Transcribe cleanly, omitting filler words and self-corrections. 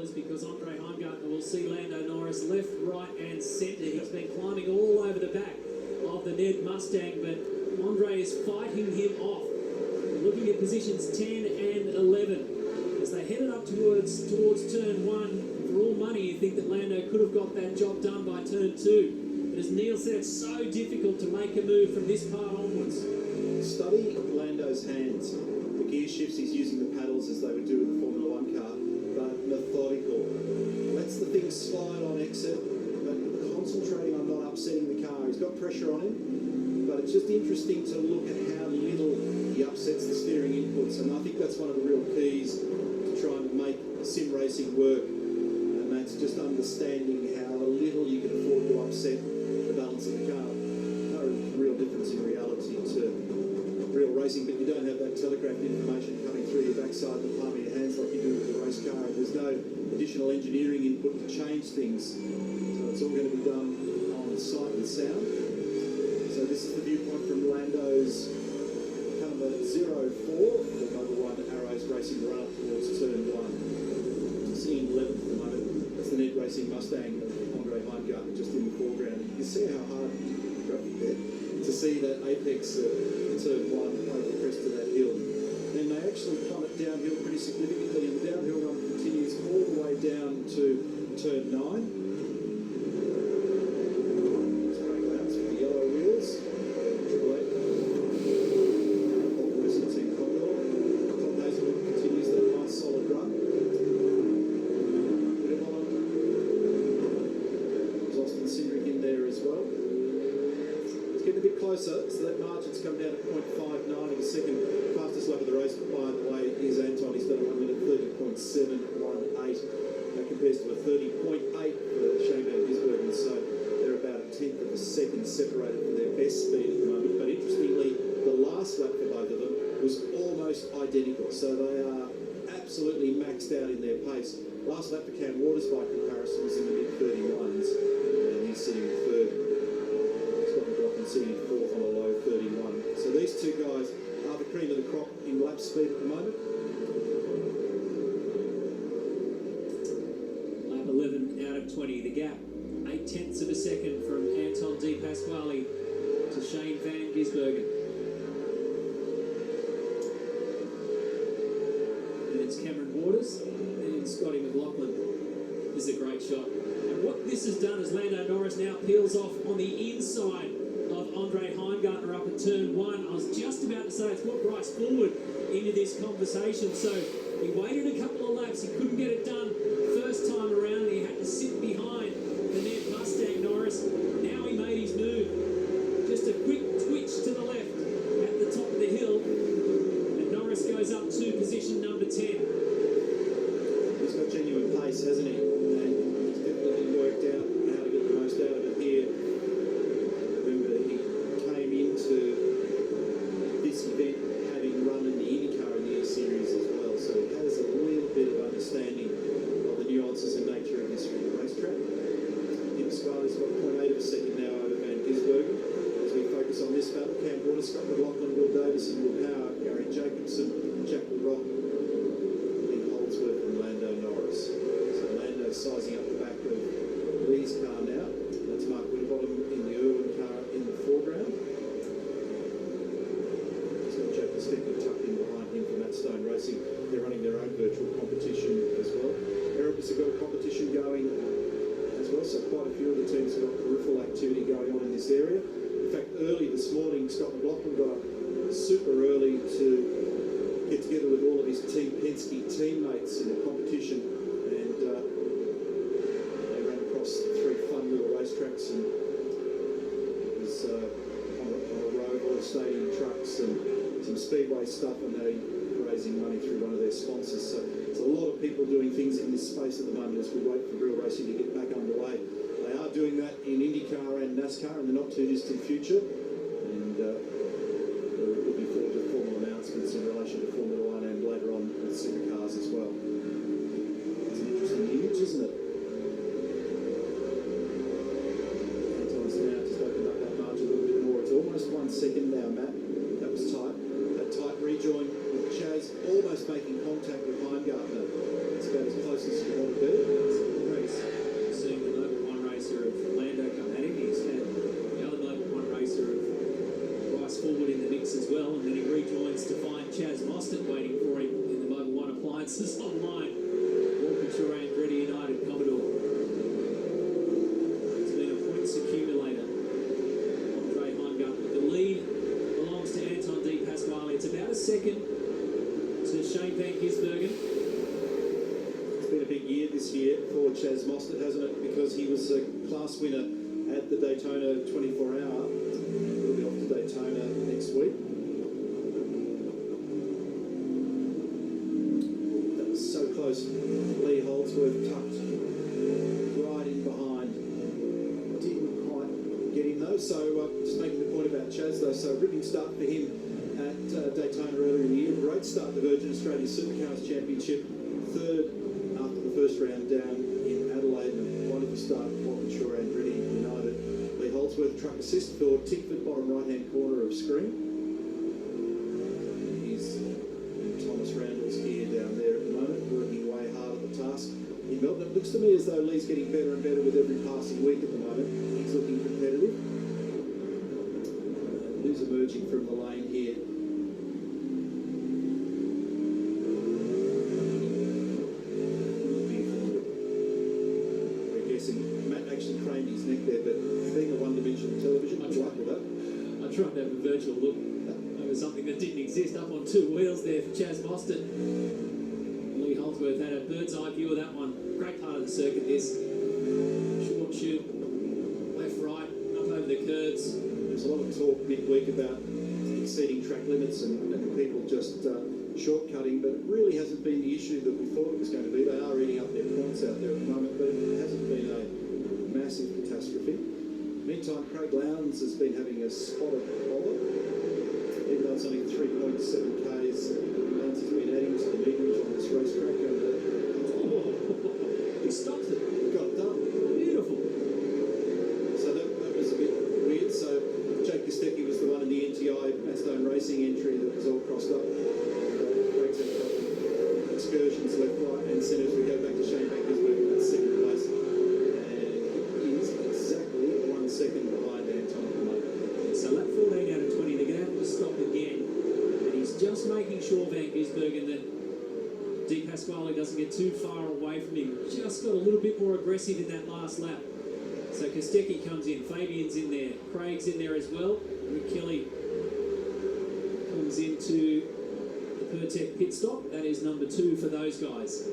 colours because Andre Heimgartner will see Lando Norris left, right and centre. He's been climbing all over the back of the Ned Mustang, but Andre is fighting him off. Looking at positions 10 and 11 as they headed up towards turn 1. For all money, you think that Lando could have got that job done by turn 2. But as Neil said, it's so difficult to make a move from this part onwards. Study Lando's hands. The gear shifts, he's using the paddles as they would do in the Formula 1 car, but methodical. Lets the thing slide on exit, but concentrating on not upsetting the car. He's got pressure on him, but it's just interesting to look at how little he upsets the steering inputs, and I think that's one of the real keys to trying to make sim racing work, and that's just understanding how little you can afford to upset the balance of the car. No real difference in reality to real racing, but you don't have that telegraphed information coming through your backside and the palm of your hands like you do with a race car, and there's no additional engineering input to change things, so it's all going to be done on sight and sound. So this is the viewpoint from Lando's number 04, the number 1 Arrows Racing run up towards turn 1. Sitting 11th at the moment, that's the Ned Racing Mustang of Andre Heimgartner just in the foreground. You see how hard traffic there to see that apex turn 1 over the crest of that hill. Then they actually plummet downhill pretty significantly, and the downhill run continues all the way down to turn 9. So that margin's come down to 0.59 in a second. Fastest lap of the race, by the way, is Anton. He's done a 1 minute 30.718. That compares to a 30.8 for Shane Van Gisbergen, so they're about a tenth of a second separated from their best speed at the moment. But interestingly, the last lap for both of them was almost identical, so they are absolutely maxed out in their pace. Last lap for Cam Waters, by comparison, was in the mid-31s, and he's sitting third. Sitting fourth on a low 31. So these two guys are the cream of the crop in lap speed at the moment. Lap 11 out of 20. The gap 0.8 of a second from Anton De Pasquale to Shane Van Gisbergen. And it's Cameron Waters and Scotty McLaughlin. This is a great shot. And what this has done is Lando Norris now peels off on the inside of Andre Heimgartner up at turn 1. I was just about to say it's what Bryce forward into this conversation. So he waited a couple of laps. He couldn't get it done first time around. He had to sit behind the Ned Mustang Norris. Now he made his move. Just a quick twitch to the left at the top of the hill. And Norris goes up to position number 10. He's got genuine pace, hasn't he? And he's definitely worked out how to get the most out of it here. This event having run in the IndyCar in the E-Series as well, so he has a little bit of understanding of the nuances and nature of this racetrack. Pasquale's got 0.8 of a second now over Van Gisbergen. As we focus on this battle, Cam Waters, Scott McLaughlin, Will Davison, Will Power, Gary Jacobson, Jack LaRock, Lee Holdsworth and Lando Norris. So Lando sizing up the back of Lee's car now. That's Mark Winterbottom in the Irwin car in the foreground. Tucked in behind him for Matt Stone Racing. They're running their own virtual competition as well. Erebus have got a competition going as well, so quite a few of the teams have got peripheral activity going on in this area. In fact, early this morning, Scott McLaughlin got up super early to get together with all of his Team Penske teammates in a competition, and they ran across 3 fun little racetracks, and it was on a road, all stadium trucks and some speedway stuff, and they're raising money through one of their sponsors. So there's a lot of people doing things in this space at the moment as we wait for real racing to get back underway. They are doing that in IndyCar and NASCAR in the not too distant future, and we're looking forward to formal announcements in relation to Formula 1 and later on with Supercars as well. It's an interesting image, isn't it? Anton's now just opened up that margin a little bit more. It's almost 1 second now, Matt. That was tight. That tight rejoin with Chaz almost making contact with Heimgartner. It's about as close as you want to be. big year this year for Chaz Mostert, hasn't it? Because he was a class winner at the Daytona 24-hour. He'll be off to Daytona next week. That was so close. Lee Holdsworth tucked right in behind. Didn't quite get him though. So just making the point about Chaz though. So ripping start for him at Daytona earlier in the year. Great start to Virgin Australia Supercars Championship. Third after the first round down in Adelaide. And a wonderful start for Walkinshaw and Andretti United. Lee Holdsworth truck assist for Tickford, bottom right-hand corner of screen. He's in Thomas Randall's gear down there at the moment, working way hard at the task in Melbourne. It looks to me as though Lee's getting better and better with every passing week at the moment. He's looking competitive. Who's emerging from the lane here? Matt actually craned his neck there, but being a one-dimensional television, I like with that. I tried to have a virtual look over something that didn't exist up on two wheels there for Chaz Mostert. Lee Holdsworth had a bird's eye view of that one. Great part of the circuit this. Short shoot, left, right, up over the curves. There's a lot of talk midweek about exceeding track limits and people just shortcutting, but it really hasn't been the issue that we thought it was going to be. They are eating up their points out there at the moment, but it hasn't been a massive catastrophe. Meantime, Craig Lowndes has been having a spot of bother. Even though it's only 3.7 Ks, Lowndes has been adding to the meterage on this racetrack. And he stopped it. Got it done. Beautiful. So that was a bit weird. So Jake Kostecki was the one in the NTI Mattstone Racing entry that was all crossed up. Craig's had a couple of excursions left, right and centre as we go back to Shane Bankersburg in that second place. And he is exactly 1 second behind Anton at the moment. So lap 14 out of 20, they're going to have to stop again. And he's just making sure Van Gisbergen that Di Pasquale doesn't get too far away from him. Just got a little bit more aggressive in that last lap. So Kostecki comes in, Fabian's in there, Craig's in there as well. Rick Kelly comes into the Pertec pit stop. That is number 2 for those guys.